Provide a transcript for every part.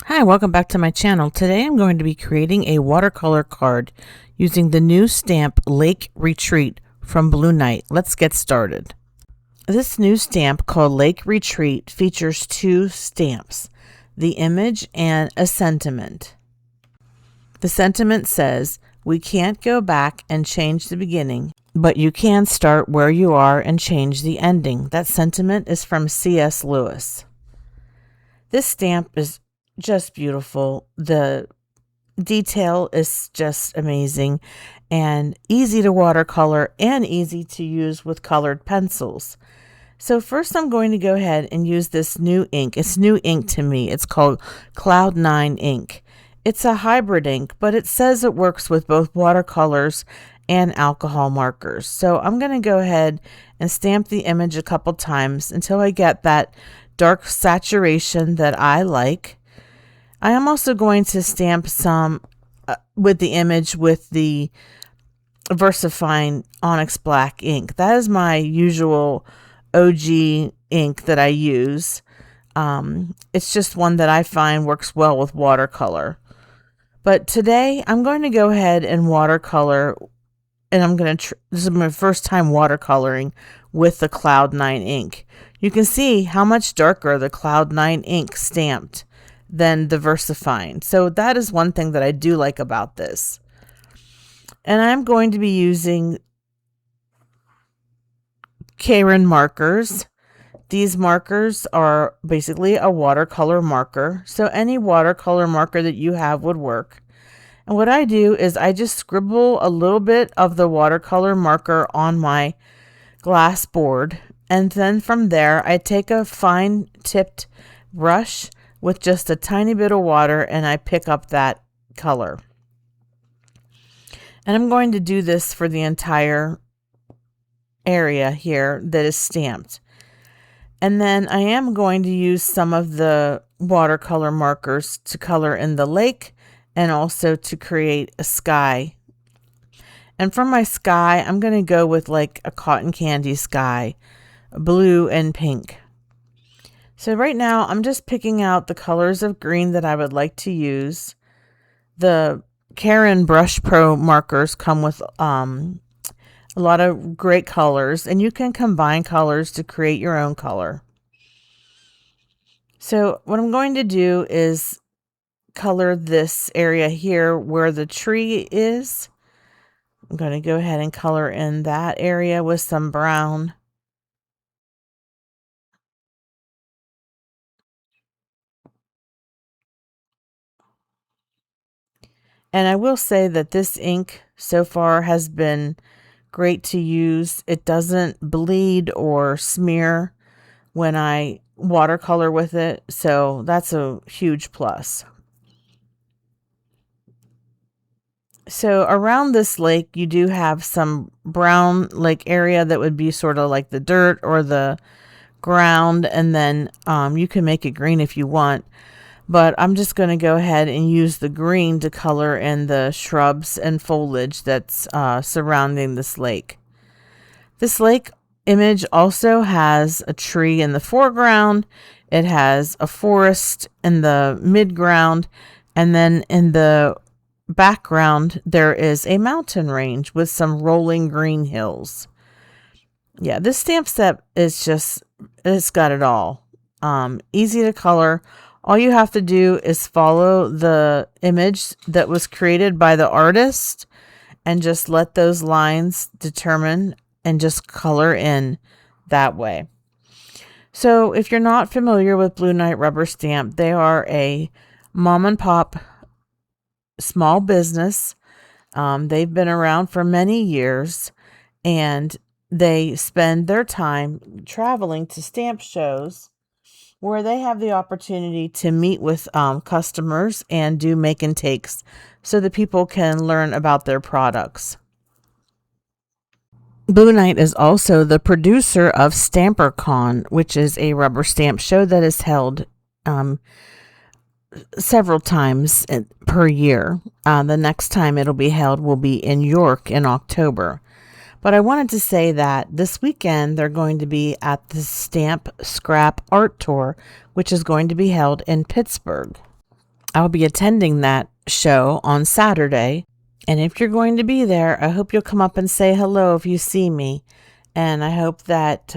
Hi, welcome back to my channel. Today I'm going to be creating a watercolor card using the new stamp Lake Retreat from Blue Knight. Let's get started. This new stamp called Lake Retreat features two stamps, the image and a sentiment. The sentiment says, "We can't go back and change the beginning, but you can start where you are and change the ending." That sentiment is from C.S. Lewis. This stamp is just beautiful. The detail is just amazing and easy to watercolor and easy to use with colored pencils. So first I'm going to go ahead and use this new ink. It's new ink to me. It's called Cloud 9 ink. It's a hybrid ink, but it says it works with both watercolors and alcohol markers. So I'm going to go ahead and stamp the image a couple times until I get that dark saturation that I like. I am also going to stamp some with the image with the VersaFine Onyx Black ink. That is my usual OG ink that I use. It's just one that I find works well with watercolor. But today I'm going to go ahead and watercolor, and I'm going to, this is my first time watercoloring with the Cloud 9 ink. You can see how much darker the Cloud 9 ink stamped than the VersaFine. So that is one thing that I do like about this. And I'm going to be using Karin markers. These markers are basically a watercolor marker. So any watercolor marker that you have would work. And what I do is I just scribble a little bit of the watercolor marker on my glass board. And then from there, I take a fine tipped brush with just a tiny bit of water and I pick up that color. And I'm going to do this for the entire area here that is stamped. And then I am going to use some of the watercolor markers to color in the lake and also to create a sky. And for my sky, I'm going to go with like a cotton candy sky, blue and pink. So right now I'm just picking out the colors of green that I would like to use. The Karin Brush Pro markers come with a lot of great colors, and you can combine colors to create your own color. So what I'm going to do is color this area here where the tree is. I'm going to go ahead and color in that area with some brown. And I will say that this ink so far has been great to use. It doesn't bleed or smear when I watercolor with it, so that's a huge plus. So around this lake, you do have some brown lake area that would be sort of like the dirt or the ground, and then you can make it green if you want. But I'm just going to go ahead and use the green to color in the shrubs and foliage that's surrounding this lake. This lake image also has a tree in the foreground. It has a forest in the midground. And then in the background, there is a mountain range with some rolling green hills. Yeah, this stamp set is just, it's got it all. Easy to color. All you have to do is follow the image that was created by the artist and just let those lines determine and just color in that way. So if you're not familiar with Blue Knight Rubber Stamp, they are a mom and pop small business. They've been around for many years, and they spend their time traveling to stamp shows where they have the opportunity to meet with customers and do make and takes so that people can learn about their products. Blue Knight is also the producer of StamperCon, which is a rubber stamp show that is held several times per year. The next time it'll be held will be in York in October. But I wanted to say that this weekend they're going to be at the Stamp Scrap Art Tour, which is going to be held in Pittsburgh. I'll be attending that show on Saturday. And if you're going to be there, I hope you'll come up and say hello if you see me. And I hope that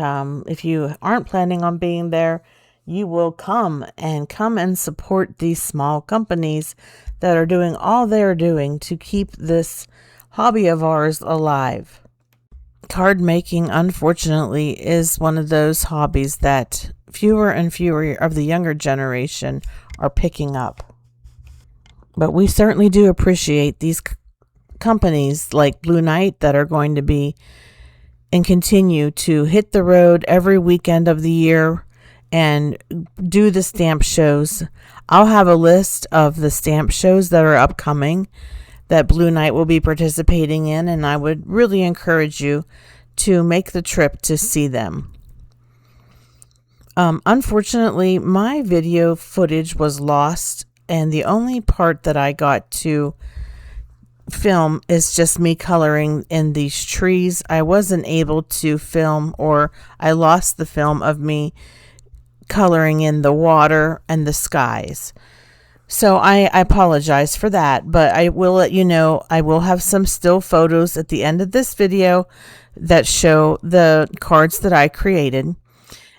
if you aren't planning on being there, you will come and support these small companies that are doing all they're doing to keep this hobby of ours alive. Card making, unfortunately, is one of those hobbies that fewer and fewer of the younger generation are picking up. But we certainly do appreciate these companies like Blue Knight that are going to be and continue to hit the road every weekend of the year and do the stamp shows. I'll have a list of the stamp shows that are upcoming that Blue Knight will be participating in, and I would really encourage you to make the trip to see them. Unfortunately, my video footage was lost, and the only part that I got to film is just me coloring in these trees. I wasn't able to film, or I lost the film of me coloring in the water and the skies. So I apologize for that, but I will let you know I will have some still photos at the end of this video that show the cards that I created.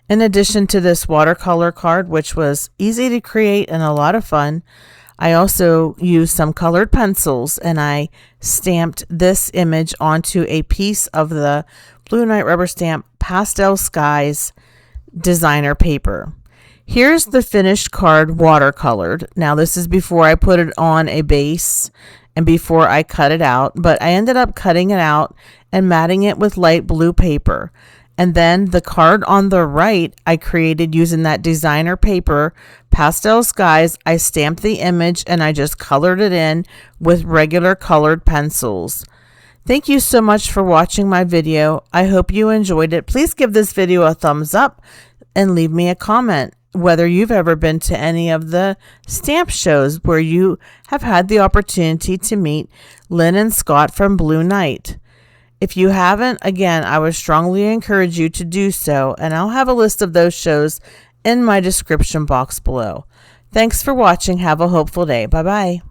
In addition to this watercolor card, which was easy to create and a lot of fun, I also used some colored pencils and I stamped this image onto a piece of the Blue Knight rubber stamp Pastel Skies designer paper. Here's the finished card watercolored. Now this is before I put it on a base and before I cut it out, but I ended up cutting it out and matting it with light blue paper. And then the card on the right, I created using that designer paper, Pastel Skies. I stamped the image and I just colored it in with regular colored pencils. Thank you so much for watching my video. I hope you enjoyed it. Please give this video a thumbs up and leave me a comment whether you've ever been to any of the stamp shows where you have had the opportunity to meet Lynn and Scott from Blue Knight. If you haven't, again, I would strongly encourage you to do so, and I'll have a list of those shows in my description box below. Thanks for watching. Have a hopeful day. Bye-bye.